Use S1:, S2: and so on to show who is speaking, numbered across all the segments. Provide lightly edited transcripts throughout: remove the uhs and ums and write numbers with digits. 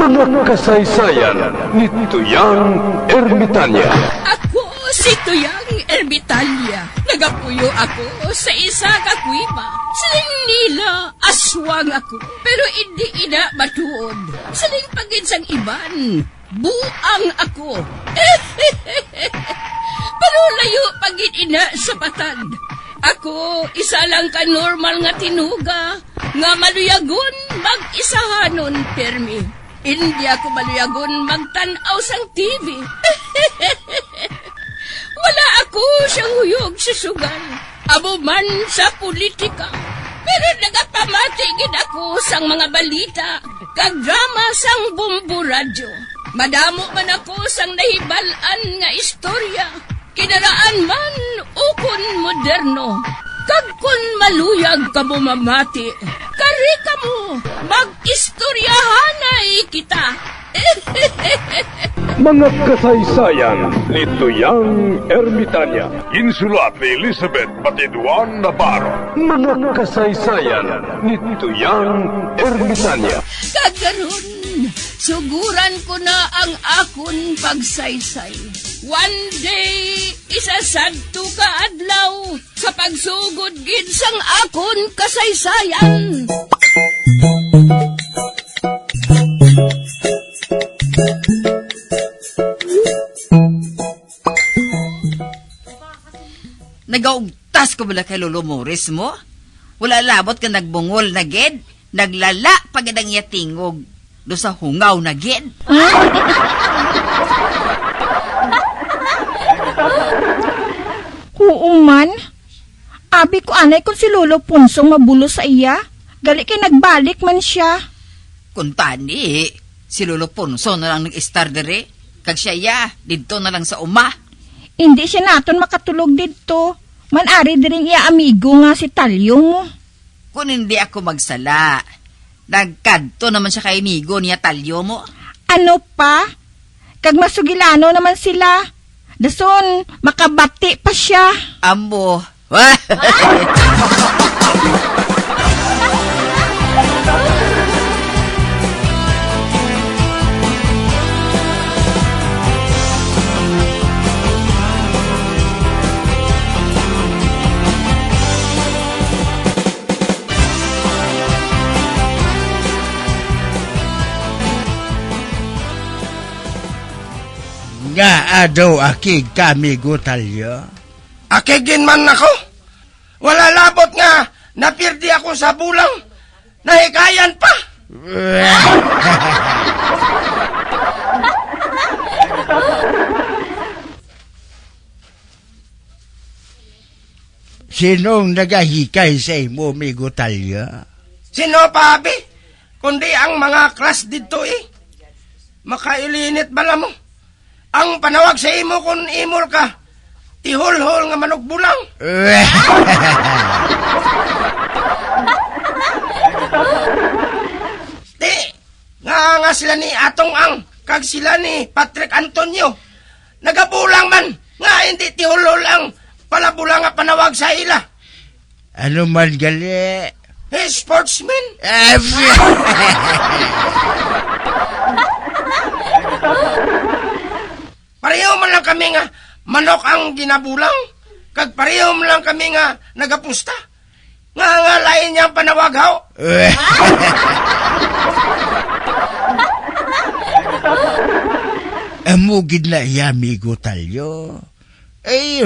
S1: Mga kasaysayan ni Tuyang Ermitanya.
S2: Ako si Tuyang Ermitanya. Nagapuyo ako sa isa ka kuiba. Siling nila, aswang ako. Pero hindi ina matuod. Siling paginsang iban, buang ako. Pero layo pagin ina sa patad. Ako, isa lang ka normal nga tinuga, nga maluyagon mag-isahanon, permi. Hindi ako maluyagon magtanaw sang TV. Wala ako siyang huyog sa sugal, amo man sa politika. Pero nagapamatagin ako sang mga balita, kag drama sang Bumbu Radyo. Madamo man ako sang nahibalan nga istorya, kinaraan man ukon moderno. Kag kun maluyag ka mo mamati, kari ka mo, mag-istoryahanay kita.
S1: Mga kasaysayan ni Tuyang Ermitanya. Insulat ni Elizabeth Batiduan Navarro. Mga kasaysayan ni Tuyang Ermitanya.
S2: Kagaron, suguran ko na ang akon pagsaysay. One day, isasadto ka adlaw sa pagsugod gid sang akon kasaysayan.
S3: Nagaugtas ko bala kay Lolo Morris mo? Wala labot ka nagbungol na gid? Naglala pagid ang iya tingog. Do sa hungaw na gid?
S4: Huuman? Abi ko anay kung si Lolo Punsong mabulo sa iya. Gali kay nagbalik man siya.
S3: Kung tani, si Lolo Ponso na lang nag-star dere. Kag siya ya, dito na lang sa uma.
S4: Hindi siya naton makatulog dito. Manari diring iya amigo nga si Talyong mo.
S3: Kung hindi ako magsala, nagkadto naman siya kay amigo niya Talyo mo.
S4: Ano pa? Kag masugilano naman sila. Dason, makabati pa siya.
S3: Amo.
S5: Nga adaw akig kami gutalyo.
S6: Akigin man ako. Wala labot nga, napirdi ako sa bulang. Nahikayan pa.
S5: Sinong nagahikay sa imo, mi gutalyo?
S6: Sino pa, abi? Kundi ang mga klas dito eh. Makailinit bala mo. Ang panawag sa imo kung imol ka, tihol-hol nga manok bulang. Nga sila ni Atong Ang, kag sila ni Patrick Antonio. Nagabulang man, nga hindi tihol-hol ang palabulang nga panawag sa ila.
S5: Ano man gali?
S6: Hey, sportsman. Pareho man lang kami nga manok ang ginabulang. Kag pareho man lang kami nga nagapusta. Nga lain niyang panawag haw.
S5: Amugid na iya, amigo talyo.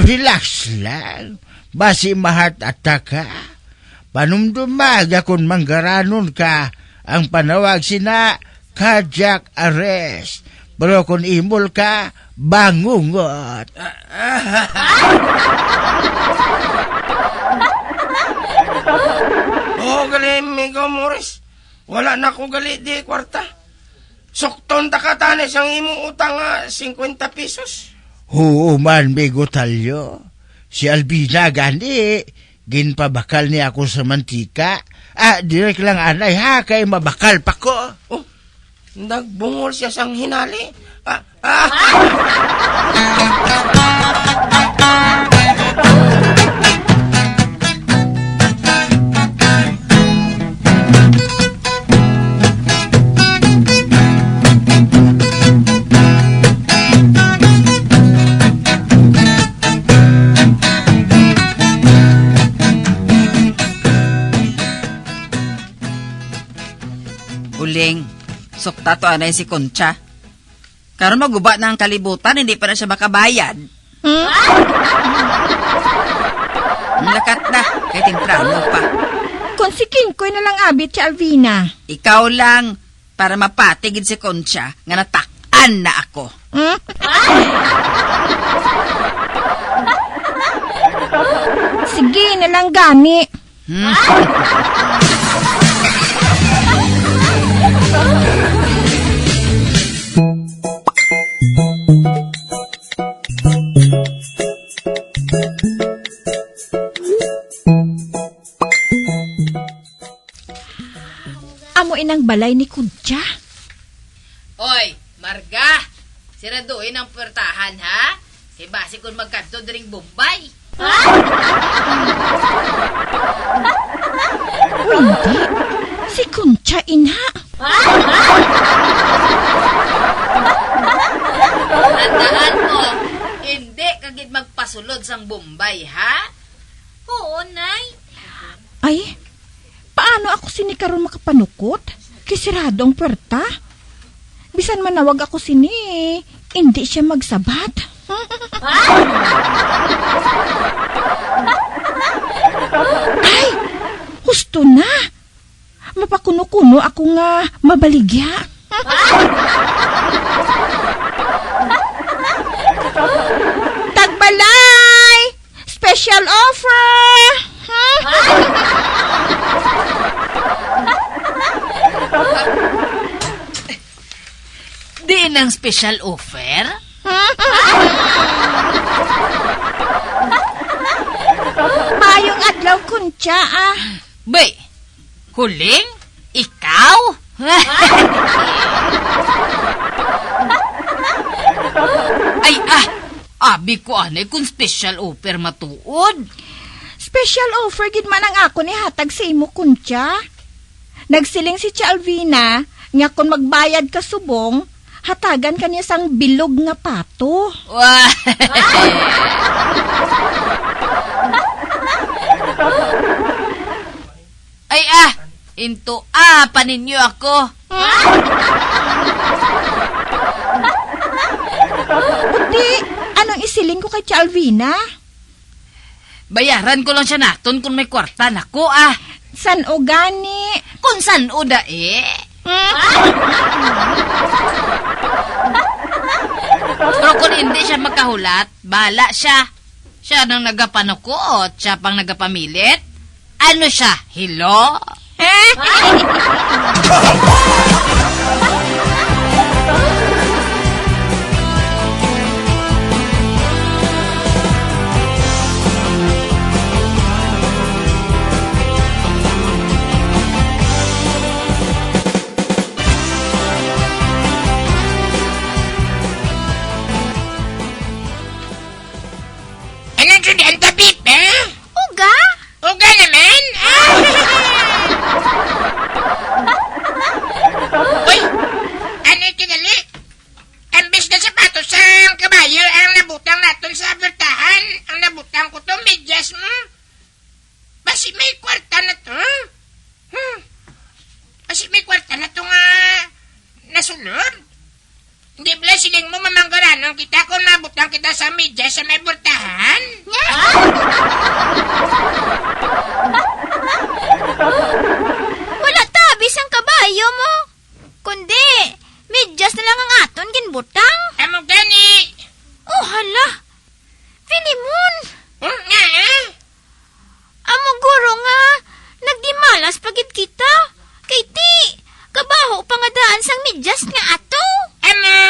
S5: Relax lang. Basi ma-heart attack ka. Panumdumaga kung manggaranon ka, ang panawag sina cardiac arrest. Pero kung imol ka, bangungot.
S6: Gali, amigo Morris. Wala na ko gali di kwarta. Sukton takatanes ang imong utang nga 50 pesos.
S5: Oo man, amigo talyo. Si Albina gani, ginpabakal niya ako sa mantika. Direk lang anay ha, kay mabakal pa ko.
S6: Oh, nagbungol siya sang hinali.
S3: Sukta to anay si Concha. Karon maguba na ang kalibutan, hindi pa na siya makabayad. Lakat na, kay temprano pa.
S4: Kung si Kingkoy na lang abit si Alvina.
S3: Ikaw lang, para mapatigid si Concha, nga natak-an na ako.
S4: Sige na lang gani. Amo inang balay ni Kudya.
S7: Oy, Marga! Siraduin ang puwertahan, ha? Kay base kung magkanto diring Bombay.
S4: O hindi. Si Kudya ina.
S7: Tandaan mo, hindi kagid magpasulod sang Bombay, ha? Oo, Nay.
S4: Ay, paano ako sini karon makapanukot? Kisirado ang puwerta. Bisan manawag ako sini, hindi siya magsabat. Ay, husto na. Mapakuno-kuno ako nga mabaligya. Tagbalay! Special offer!
S7: Di nang special offer?
S4: Mayong adlaw Kuncha ah.
S7: Bay, huling? Ikaw? Ay, abi ko anay kung special offer matuod.
S4: Special offer gid man ang ako ni hatag sa imo Kuncha. Nagsiling si Tia Alvina nga kung magbayad ka subong, hatagan kaniya sang bilog nga pato.
S7: Wah. Ay, into paninyo ako.
S4: Buti, anong isiling ko kay Tia Alvina?
S7: Bayaran ko lang siya naton kung may kwarta nako
S4: San o gani?
S7: Kung san o da Pero kung hindi siya makahulat, bahala siya. Siya nang nagapanukot, siya pang nagapamilit. Ano siya? Hilo?
S6: Anong sundan tapit, ha?
S4: Uga?
S6: Uga naman? Uy, ano tingali? Ambis na sapatos ang kabayo ang nabutang natin sa bertahan. Ang nabutang ko to, medyas mo. Basi may kwarta na to. Basi may kwarta na to nga nasulod. Hindi pala siling mo mamanggaranon kita kung nabutang kita sa medyas sa may bertahan.
S8: Wala tabis ang kabayo mo. Kundi, medyas na lang ang aton ginbutang.
S6: Amo gani.
S8: Oh, hala. Finimon.
S6: Nga
S8: Amo guro nga, nagdimalas pagit kita. Kay ti, kabaho pa nga daan sang medyas nga ato.
S6: Amo.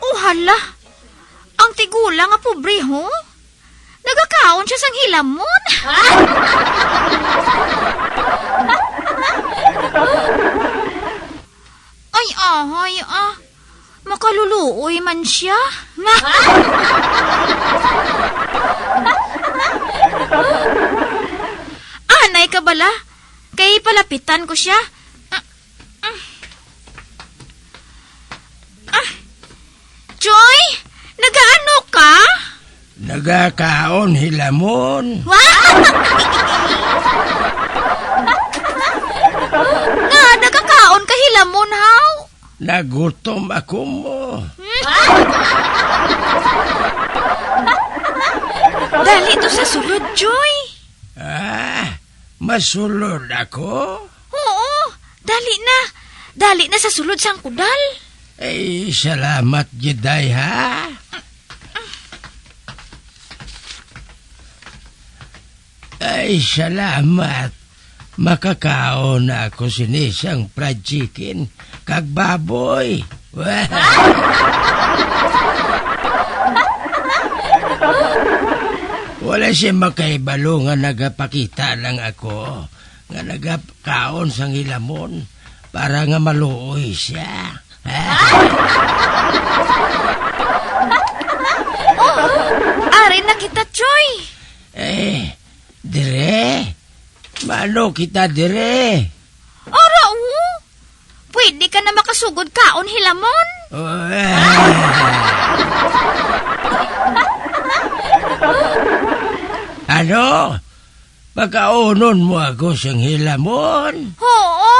S8: Oh, hala. Ang tigula nga pobre, ho? Nagakaon siya sang hilamon. Ay, ahay, makaluluoy man siya. Nga. lapitan ko siya. Joy, nagaano ka?
S6: Nagakaon hilamon.
S8: Nga, nagakaon ka hilamon, haw?
S6: Nagutom ako mo.
S8: Dali to sa sulod, Joy.
S6: Masulod ako?
S8: Oo, dali na. Dali na sa sulod sang kudal.
S6: Ay, salamat giday ha. Ay, salamat. Makakaon na ako sinisang fried chicken kag baboy. Wala siya makaibalo nga nagapakita lang ako nga nagakaon sang hilamon para nga maluoy siya.
S8: Ari na kita, Joy.
S6: Dire? Mano kita dire?
S8: Ora, pwede ka na makasugod kaon hilamon.
S6: Ano? Pagkaunon mo ako siyang hilamon?
S8: Oo.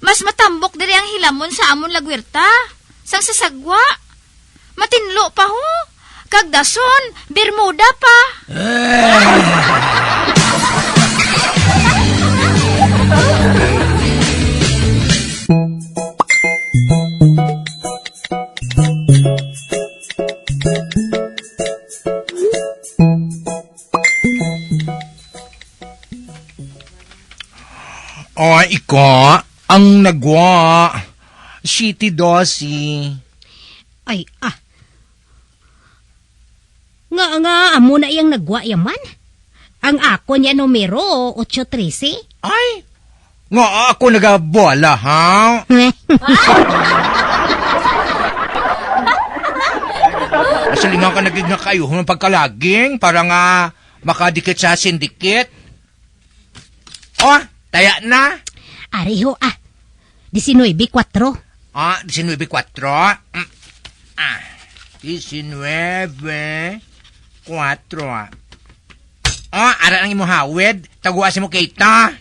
S8: Mas matambok diri ang hilamon sa amon lagwirta. Sang sasagwa. Matinlo pa ho. Kag dason, Bermuda pa.
S5: Iko, ang nagwa. City Dosi.
S9: Ay, Nga, amo na iyang nagwa yaman. Ang ako niya numero 813.
S5: Ay, nga ako nagabola, ha? Nasalingan ka nagig nga kayo ng pagkalaging para nga makadikit sa sindikit. Taya na.
S9: Ariho, 19-4.
S5: 19-4. 19-4. Ara lang mo hawid. Taguasin mo kita.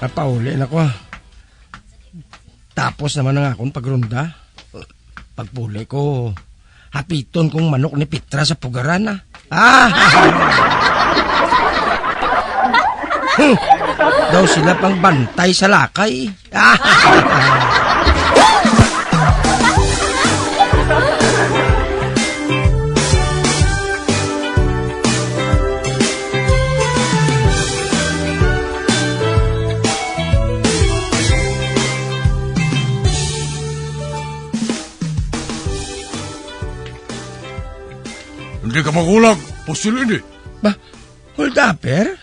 S6: Napauli na ko. Tapos naman ang akong pagrunda. Pagpuli ko, hapiton kong manok ni Petra sa pugaran. Daw sila pang bantay sa lakay.
S1: Hindi ka magulag. Pusil ini.
S6: Hold upper?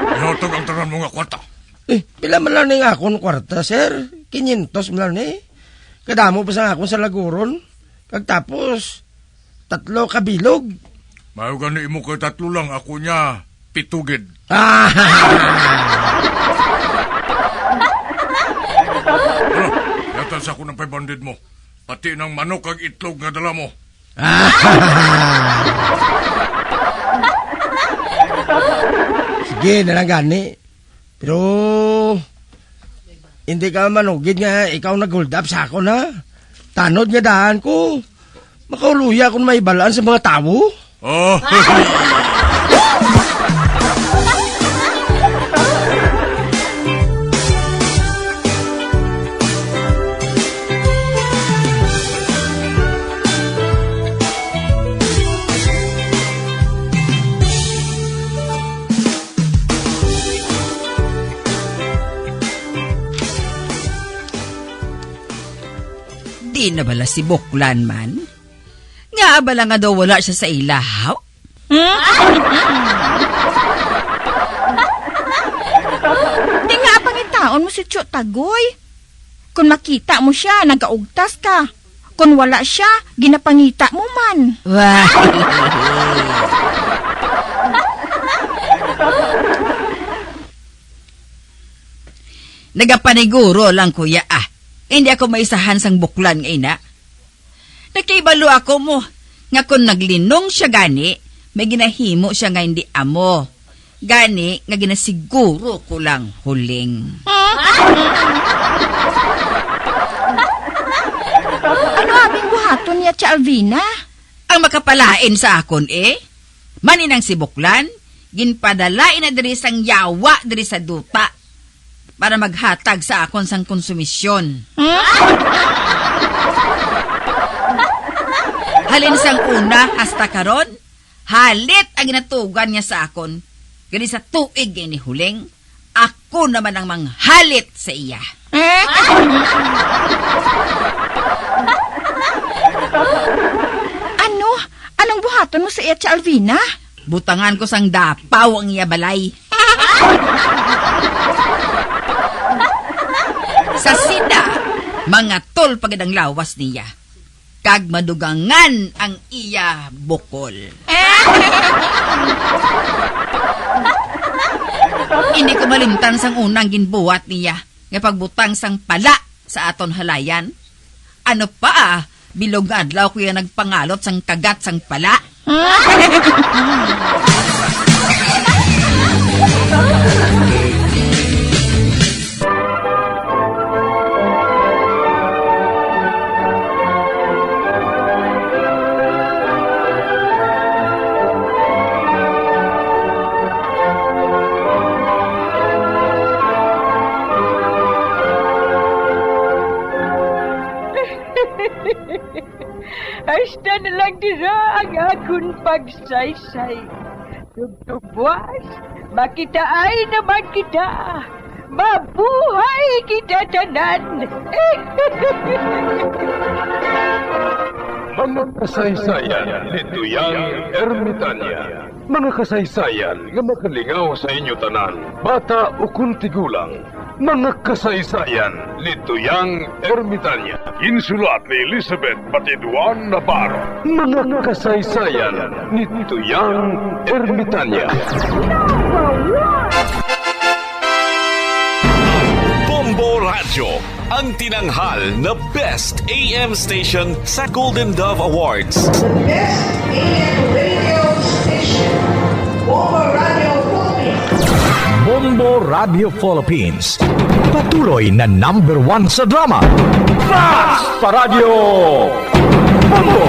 S1: Ihatag ang tanan mo nga kwarta.
S6: Pila man lang nga akong kwarta, sir. 500 man lang Kadamo pa sa akong sa laguron. Pagtapos, 3 kabilog.
S1: Mayo gani imo kay 3 lang. Ako niya, 7 gid. Yatan sa ako ng 500 mo. Pati ng manok kag itlog nga dala mo.
S6: Sige, nalang gani. Pero, hindi ka manugid nga ikaw nag-hold up sa ako na. Tanod nga daan ko. Makauluya kung may balaan sa mga tao.
S3: Di na bala si Buklan man? Nga bala nga daw wala siya sa ilahaw?
S4: Di nga pangitaon mo si Tio Tagoy. Kung makita mo siya, nagaugtas ka. Kung wala siya, ginapangita mo man.
S3: Wah! Nagapaniguro lang, kuya, Hindi ako maisahan sang Buklan nga ina. Nakibalo ako mo, nga kung naglinong siya gani, may ginahimo siya nga hindi amo. Gani, nga ginasiguro ko lang huling.
S4: Ano aming buhaton niya, Tia Alvina?
S3: Ang makapalain sa akon maninang si Buklan, ginpadalain na diri sang yawa diri sa duta para maghatag sa akon sang konsumisyon. Halin sang una hasta karon, halit ang ginatugan niya sa akon. Gani sa tuig ni huling, ako naman ang manghalit sa iya.
S4: Anong buhaton mo sa iya, Tia Alvina?
S3: Butangan ko sang dapaw ang iya balay. Sa sida, mga tol pagadang lawas niya. Kag madugangan ang iya bukol. Hindi ko malimtan sang unang ginbuhat niya nga pagbutang sang pala sa aton halayan. Ano pa bilog nga adlaw ko yung nagpangalot sang kagat sang pala.
S10: Hasta na lang dira ang akong pagsaysay. Tugtugwas, makitaan naman kita. Mabuhay kita tanan.
S11: Mga kasaysayan ni Tuyang Ermitanya. Mga kasaysayan nga makalingaw sa inyo tanan, bata o kuntigulang. Mga kasaysayan ni Tuyang Ermitanya. Insulat ni Elizabeth Batiduan Navarro. Mga kasaysayan ni Tuyang Ermitanya.
S12: Bombo Radio, ang tinanghal na Best AM Station sa Golden Dove Awards.
S13: Best AM Radio Station, Bombo Radio Philippines.
S14: Bombo Radio Philippines. Patuloy na #1 sa drama. Fast pa Radio! Bombo!